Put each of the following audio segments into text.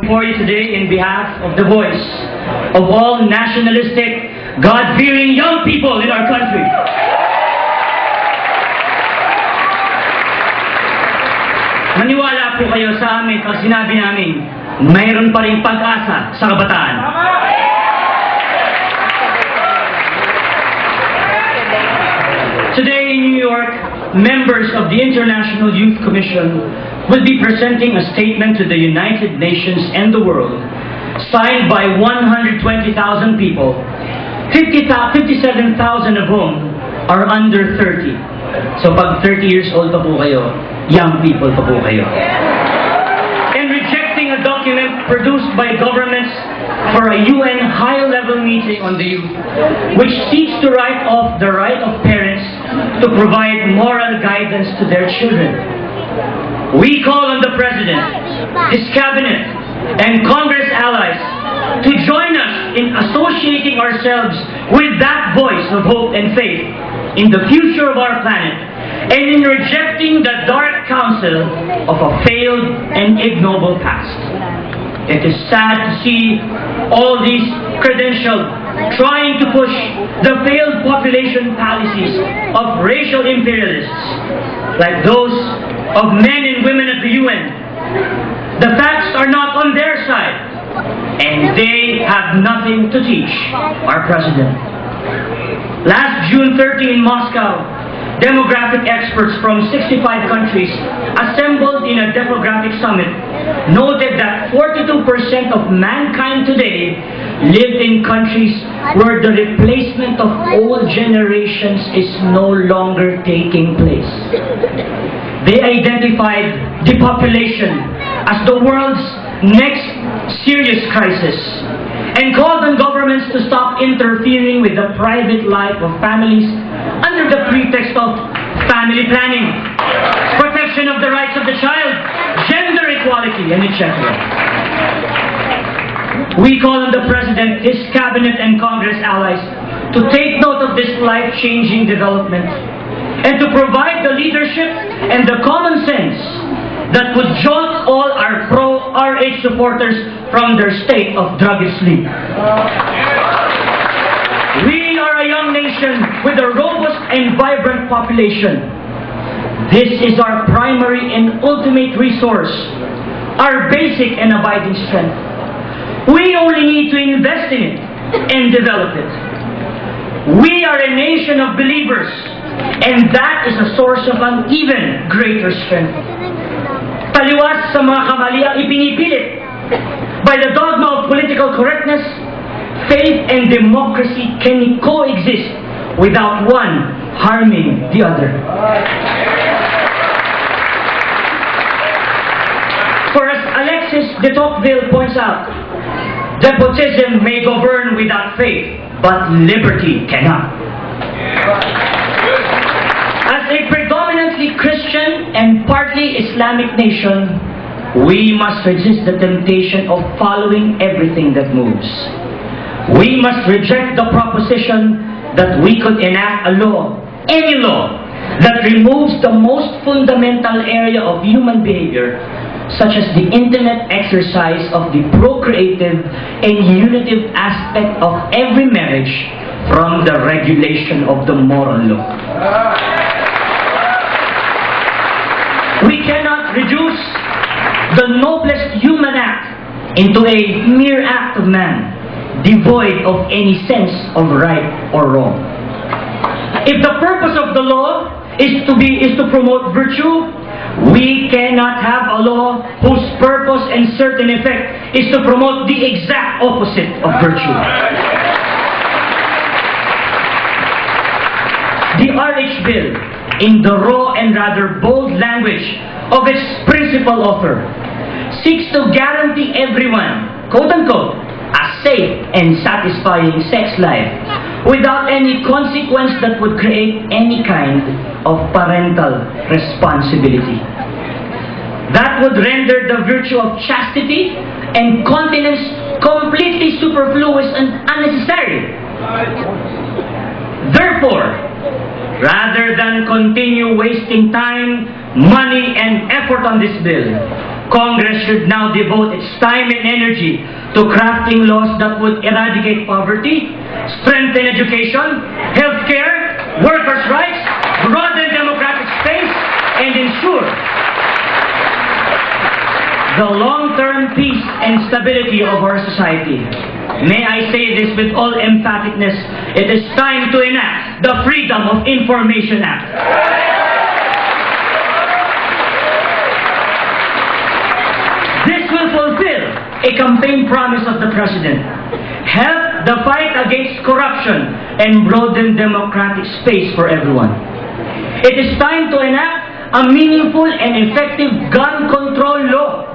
Before you today in behalf of the voice of all nationalistic, God-fearing young people in our country. Maniwala po kayo sa amin pag sinabi namin, mayroon pa rin pag-asa sa kabataan. Today in New York, members of the International Youth Commission will be presenting a statement to the United Nations and the world, signed by 120,000 people, 57,000 of whom are under 30. So pag 30 years old pa po kayo, young people pa po kayo. And rejecting a document produced by governments for a UN high-level meeting on the youth, which seeks to write off the right of parents to provide moral guidance to their children. We call on the President, his Cabinet, and Congress allies to join us in associating ourselves with that voice of hope and faith in the future of our planet, and in rejecting the dark counsel of a failed and ignoble past. It is sad to see all these credentialed trying to push the failed population policies of racial imperialists, like those of men and women at the UN. The facts are not on their side, and they have nothing to teach our President. Last June 30 in Moscow, demographic experts from 65 countries assembled in a demographic summit noted that 42% of mankind today live in countries where the replacement of old generations is no longer taking place. They identified depopulation as the world's next serious crisis and called on governments to stop interfering with the private life of families under the pretext of family planning, protection of the rights of the child, gender equality, and etc. We call on the President, his Cabinet, and Congress allies to take note of this life-changing development and to provide the leadership and the common sense that would jolt all our pro-RH supporters from their state of druggy sleep. We are a young nation with a robust and vibrant population. This is our primary and ultimate resource, our basic and abiding strength. We only need to invest in it and develop it. We are a nation of believers, and that is a source of an even greater strength. Taliwas sa mga kamaliang ipinipilit by the dogma of political correctness, faith and democracy can coexist without one harming the other. For as Alexis de Tocqueville points out, despotism may govern without faith, but liberty cannot. As a predominantly Christian and partly Islamic nation, we must resist the temptation of following everything that moves. We must reject the proposition that we could enact a law, any law, that removes the most fundamental area of human behavior, such as the intimate exercise of the procreative and unitive aspect of every marriage, from the regulation of the moral law. We cannot reduce the noblest human act into a mere act of man, devoid of any sense of right or wrong. If the purpose of the law is to promote virtue, we cannot have a law whose purpose and certain effect is to promote the exact opposite of virtue. The RH Bill, in the raw and rather bold language of its principal author, seeks to guarantee everyone, quote-unquote, a safe and satisfying sex life without any consequence that would create any kind of parental responsibility. That would render the virtue of chastity and continence completely superfluous and unnecessary. Therefore, rather than continue wasting time, money, and effort on this bill, Congress should now devote its time and energy to crafting laws that would eradicate poverty, strengthen education, healthcare, workers' rights, broaden democratic space, and ensure the long-term peace and stability of our society. May I say this with all emphaticness, it is time to enact the Freedom of Information Act. This will fulfill a campaign promise of the President, help the fight against corruption, and broaden democratic space for everyone. It is time to enact a meaningful and effective gun control law.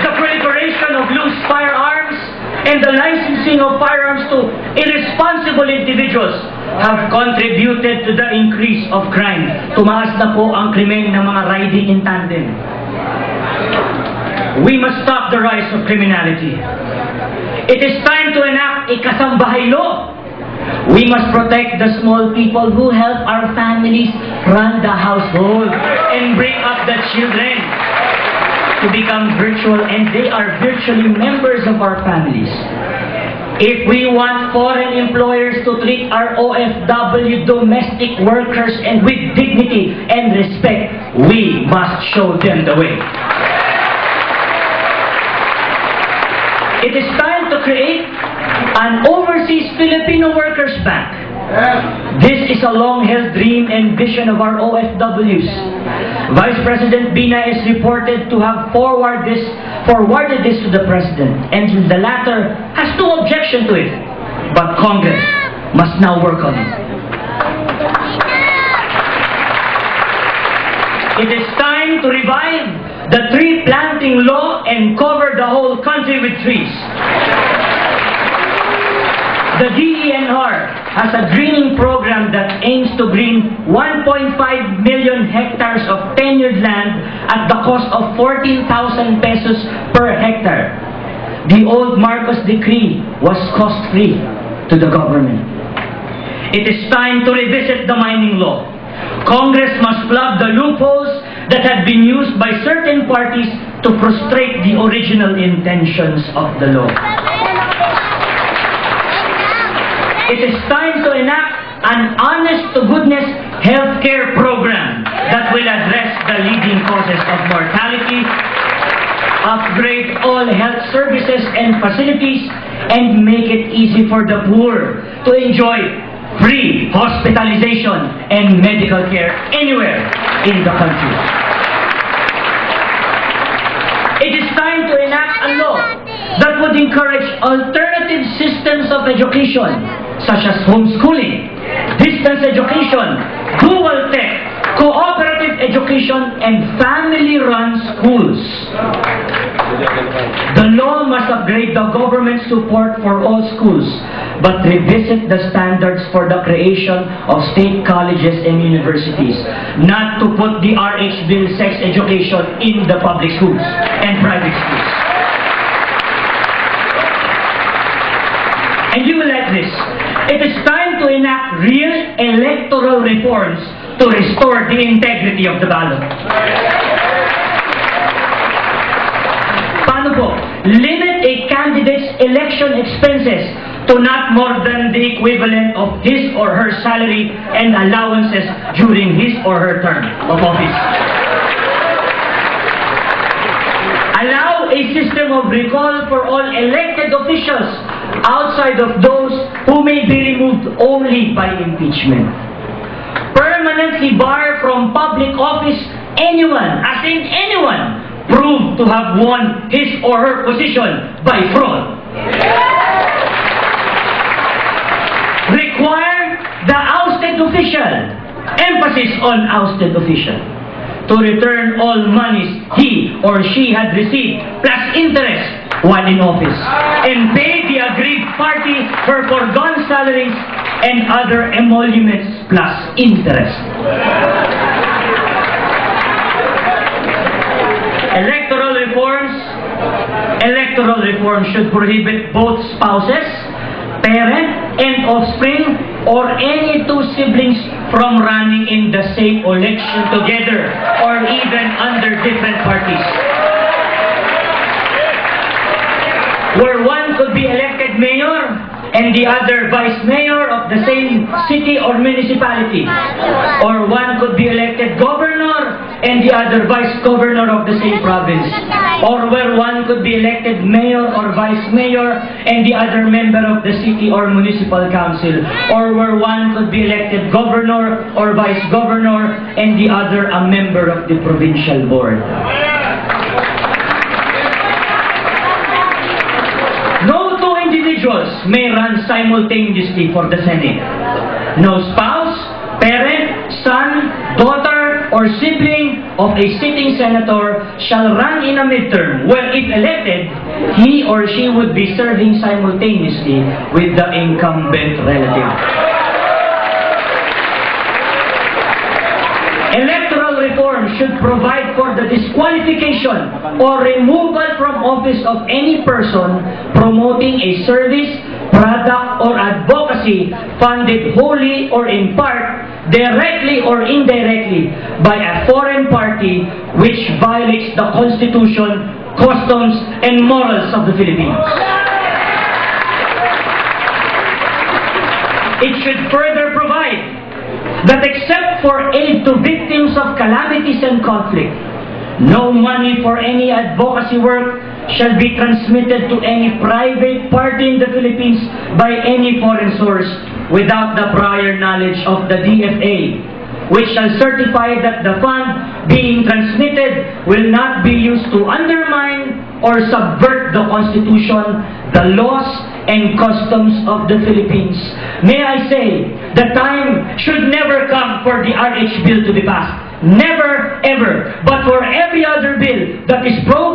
The proliferation of loose firearms and the licensing of firearms to irresponsible individuals have contributed to the increase of crime. Tumaas na po ang krimen ng mga riding in tandem. We must stop the rise of criminality. It is time to enact a kasambahay law. We must protect the small people who help our families run the household and bring up the children to become virtual, and they are virtually members of our families. If we want foreign employers to treat our OFW domestic workers and with dignity and respect, we must show them the way. It is time to create an overseas Filipino workers bank. This is a long-held dream and vision of our OFWs. Vice President Bina is reported to have forwarded this to the President, and the latter has no objection to it. But Congress must now work on it. It is time to revive the tree planting law and cover the whole country with trees. The DENR has a greening program that aims to green 1.5 million hectares of tenured land at the cost of 14,000 pesos per hectare. The old Marcos decree was cost-free to the government. It is time to revisit the mining law. Congress must plug the loopholes that had been used by certain parties to frustrate the original intentions of the law. It is time to enact an honest-to-goodness healthcare program that will address the leading causes of mortality, upgrade all health services and facilities, and make it easy for the poor to enjoy free hospitalization and medical care anywhere in the country. It is time to enact a law that would encourage alternative systems of education, such as homeschooling, distance education, dual tech, cooperative education, and family-run schools. The law must upgrade the government support for all schools, but revisit the standards for the creation of state colleges and universities, not to put the RH Bill sex education in the public schools and private schools. And you will like this. It is time to enact real electoral reforms to restore the integrity of the ballot. Paano po? Limit a candidate's election expenses to not more than the equivalent of his or her salary and allowances during his or her term of office. Allow a system of recall for all elected officials outside of those who may be removed only by impeachment. Permanently bar from public office anyone, as in anyone, proved to have won his or her position by fraud. Require the ousted official, emphasis on ousted official, to return all monies he or she had received plus interest while in office, and pay the aggrieved party her foregone salaries and other emoluments plus interest. Electoral reforms should prohibit both spouses, parent, and offspring, or any two siblings from running in the same election together or even under different parties. Where one could be elected mayor and the other vice mayor of the same city or municipality. Or one could be elected governor and the other vice governor of the same province. Or where one could be elected mayor or vice mayor and the other member of the city or municipal council. Or where one could be elected governor or vice governor and the other a member of the provincial board. No two individuals may run simultaneously for the Senate. No spouse, parent, son, daughter, or sibling of a sitting senator shall run in a midterm where if elected, he or she would be serving simultaneously with the incumbent relative. Electoral reform should provide for the disqualification or removal from office of any person promoting a service, product, or advocacy funded wholly or in part, directly or indirectly, by a foreign party which violates the Constitution, customs, and morals of the Philippines. It should further provide that except for aid to victims of calamities and conflict, no money for any advocacy work shall be transmitted to any private party in the Philippines by any foreign source without the prior knowledge of the DFA, which shall certify that the fund being transmitted will not be used to undermine or subvert the Constitution, the laws, and customs of the Philippines. May I say, the time should never come for the RH bill to be passed. Never, ever. But for every other bill that is pro